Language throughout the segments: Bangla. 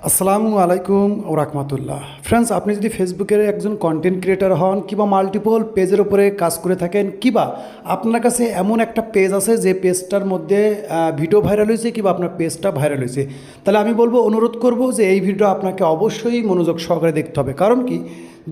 আসসালামু আলাইকুম ও রাহমাতুল্লাহ। ফ্রেন্ডস, আপনি যদি ফেসবুকের একজন কন্টেন্ট ক্রিয়েটার হন কিংবা মাল্টিপল পেজের উপরে কাজ করে থাকেন, কিংবা আপনার কাছে এমন একটা পেজ আছে যে পেজটার মধ্যে ভিডিও ভাইরাল হয়েছে কিংবা আপনার পেজটা ভাইরাল হয়েছে, তাহলে আমি বলবো, অনুরোধ করব যে এই ভিডিও আপনাকে অবশ্যই মনোযোগ সহকারে দেখতে হবে। কারণ কি,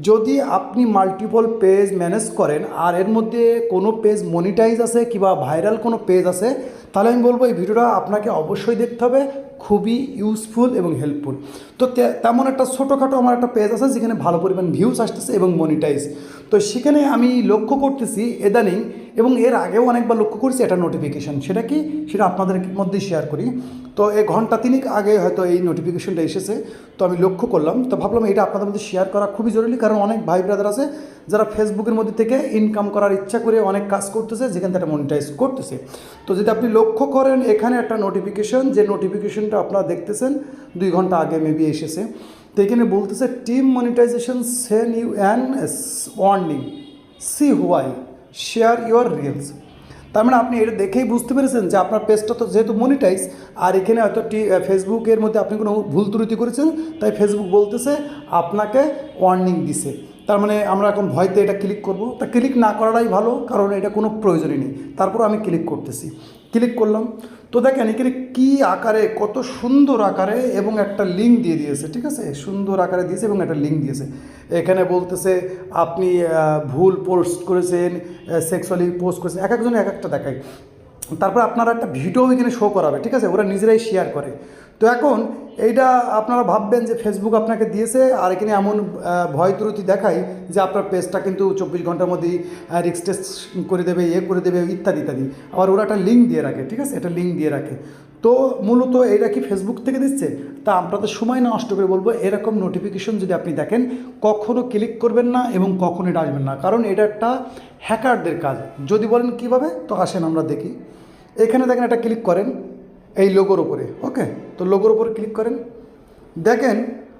যদি আপনি মাল্টিপল পেজ ম্যানেজ করেন আর এর মধ্যে কোনো পেজ মনিটাইজ আছে কিংবা ভাইরাল কোনো পেজ আছে, তাহলে আমি বলবো এই ভিডিওটা আপনাকে অবশ্যই দেখতে হবে, খুবই ইউজফুল এবং হেল্পফুল। তো তেমন একটা ছোটোখাটো আমার একটা পেজ আছে যেখানে ভালো পরিমাণ ভিউজ আসতেছে এবং মনিটাইজ। তো সেখানে আমি লক্ষ্য করতেছি ইদানিং, এবং এর আগেও অনেকবার লক্ষ্য করছি একটা নোটিফিকেশান। সেটা কি, সেটা আপনাদের মধ্যে শেয়ার করি। তো এই ঘন্টা তিনেক আগে হয়তো এই নোটিফিকেশনটা এসেছে, তো আমি লক্ষ্য করলাম, তো ভাবলাম এটা আপনাদের মধ্যে শেয়ার করা খুবই জরুরি। কারণ অনেক ভাই ব্রাদার আছে যারা ফেসবুকের মধ্যে থেকে ইনকাম করার ইচ্ছা করে অনেক কাজ করতেছে, যেখান থেকে মনিটাইজ করতেছে। তো যদি আপনি লক্ষ্য করেন, এখানে একটা নোটিফিকেশন, যে নোটিফিকেশনটা আপনারা দেখতেছেন 2 ঘন্টা আগে মেবি এসেছে। তো এখানে বলতেছে team monetisation send you an warning, see why, share your reels. তার মানে আপনি এটা দেখেই বুঝতে পেরেছেন যে আপনার পেজটা তো যেহেতু মনিটাইজ, আর এখানে হয়তো ফেসবুকের মধ্যে আপনি কোনো ভুল ত্রুটি করেছেন, তাই ফেসবুক বলতেছে আপনাকে ওয়ার্নিং দিছে। তার মানে আমরা এখন ভয়তে এটা ক্লিক করব, তা ক্লিক না করাটাই ভালো, কারণ এটা কোনো প্রয়োজনই নেই। তারপর আমি ক্লিক করতেছি, ক্লিক করলাম। তো দেখেন এখানে কী আকারে, কত সুন্দর আকারে এবং একটা লিঙ্ক দিয়ে দিয়েছে, ঠিক আছে, সুন্দর আকারে দিয়েছে এবং একটা লিঙ্ক দিয়েছে। এখানে বলতেছে আপনি ভুল পোস্ট করেছেন, সেক্সুয়ালি পোস্ট করেছেন, এক একজনে এক একটা দেখায়। তারপর আপনারা একটা ভিডিও এখানে শো করাবে, ঠিক আছে, ওরা নিজেরাই শেয়ার করে। তো এখন এইটা আপনারা ভাববেন যে ফেসবুক আপনাকে দিয়েছে, আর এখানে এমন ভয় ত্রুটি দেখায় যে আপনার পেজটা কিন্তু 24 ঘন্টার মধ্যেই রিক্সটেস্ট করে দেবে, করে দেবে, ইত্যাদি ইত্যাদি। আবার ওরা একটা লিঙ্ক দিয়ে রাখে, ঠিক আছে, একটা লিঙ্ক দিয়ে রাখে। তো মূলত এটা কি ফেসবুক থেকে দিচ্ছে? তা আপনাদের সময় নষ্ট করে বলবো, এরকম নোটিফিকেশন যদি আপনি দেখেন, কখনও ক্লিক করবেন না এবং কখনো এটা আসবেন না, কারণ এটা একটা হ্যাকারদের কাজ। যদি বলেন কিভাবে, তো আসেন আমরা দেখি। এখানে দেখেন, একটা ক্লিক করেন এই লোগোর ওপরে, ওকে, তো লোগোর ওপরে ক্লিক করেন। দেখেন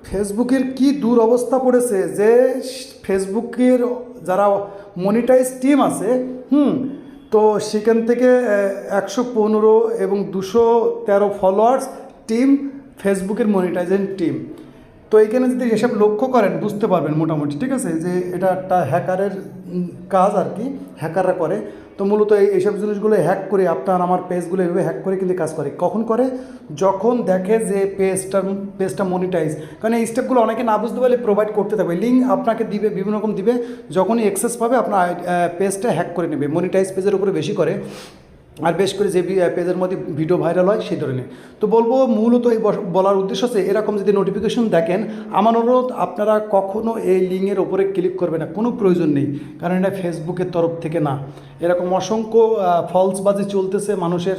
ফেসবুকের কি দুরবস্থা পড়েছে, যে ফেসবুকের যারা মনিটাইজ টিম আছে, তো সেখান থেকে 115 এবং 213 ফলোয়ার্স টিম, ফেসবুকের মনিটাইজেশন টিম। তো এইখানে যদি এসব লক্ষ্য করেন বুঝতে পারবেন মোটামুটি, ঠিক আছে, যে এটা একটা হ্যাকারের কাজ আর কি, হ্যাকাররা করে। তো মূলত এইসব জিনিসগুলো হ্যাক করে আপনার আমার পেজগুলো এভাবে হ্যাক করে কিন্তু কাজ করে। কখন করে? যখন দেখে যে পেজটা মনিটাইজ। কারণ এই স্টেপগুলো অনেকে না বুঝতে পারলে প্রোভাইড করতে থাকবে, লিঙ্ক আপনাকে দিবে, বিভিন্ন রকম দিবে। যখনই অ্যাক্সেস পাবে আপনার পেজটা হ্যাক করে নেবে, মনিটাইজ পেজের উপরে বেশি করে, আর বেশ করে যে পেজের মধ্যে ভিডিও ভাইরাল হয় সেই ধরনের। তো বলবো মূলত এই বলার উদ্দেশ্য হচ্ছে, এরকম যদি নোটিফিকেশন দেখেন, আমার অনুরোধ আপনারা কখনও এই লিঙ্কের ওপরে ক্লিক করবেন না, কোনো প্রয়োজন নেই, কারণ এটা ফেসবুকের তরফ থেকে না। এরকম অসংখ্য ফলসবাজি চলতেছে, মানুষের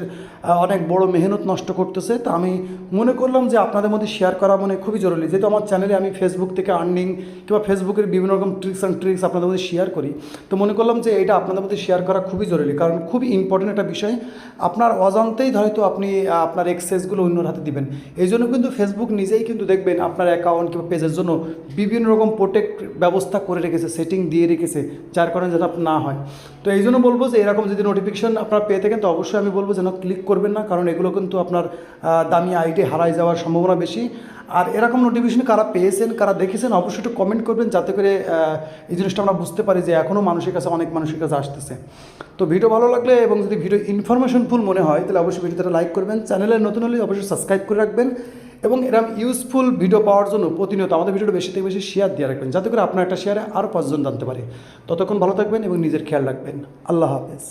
অনেক বড় মেহনত নষ্ট করতেছে। তা আমি মনে করলাম যে আপনাদের মধ্যে শেয়ার করা মানে খুবই জরুরি, যেহেতু আমার চ্যানেলে আমি ফেসবুক থেকে আর্নিং কিংবা ফেসবুকের বিভিন্ন রকম ট্রিক্স আপনাদের মধ্যে শেয়ার করি। তো মনে করলাম যে এটা আপনাদের মধ্যে শেয়ার করা খুবই জরুরি, কারণ খুবই ইম্পর্টেন্ট একটা বিষয়। আপনার অজান্তেই হয়তো আপনি আপনার এক্সেসগুলো অন্যর হাতে দিবেন। এই জন্য কিন্তু ফেসবুক নিজেই কিন্তু দেখবেন আপনার অ্যাকাউন্ট কিংবা পেজের জন্য বিভিন্ন রকম প্রোটেক্ট ব্যবস্থা করে রেখেছে, সেটিং দিয়ে রেখেছে, যার কারণে যেন না হয়। তো এই জন্য বলবো যে এরকম যদি নোটিফিকেশন আপনারা পেয়ে থাকেন, তো অবশ্যই আমি বলবো যেন ক্লিক করবেন না, কারণ এগুলো কিন্তু আপনার দামি আইডি হারাই যাওয়ার সম্ভাবনা বেশি। আর এরকম নোটিফিকেশন কারা পেয়েছেন, কারা দেখেছেন, অবশ্যই একটু কমেন্ট করবেন, যাতে করে এই জিনিসটা আমরা বুঝতে পারি যে এখনও মানুষের কাছে, অনেক মানুষের কাছে আসতেছে। তো ভিডিও ভালো লাগলে এবং যদি ভিডিও ইনফরমেশনফুল মনে হয়, তাহলে অবশ্যই ভিডিওটা লাইক করবেন, চ্যানেলে নতুন হলে অবশ্যই সাবস্ক্রাইব করে রাখবেন, এবং এরকম ইউজফুল ভিডিও পাওয়ার জন্য প্রতিনিয়ত আমাদের ভিডিওটা বেশি থেকে বেশি শেয়ার দিয়ে রাখবেন, যাতে করে আপনার একটা শেয়ারে আরও 5 জন জানতে পারে। ততক্ষণ ভালো থাকবেন এবং নিজের খেয়াল রাখবেন। আল্লাহ হাফেজ।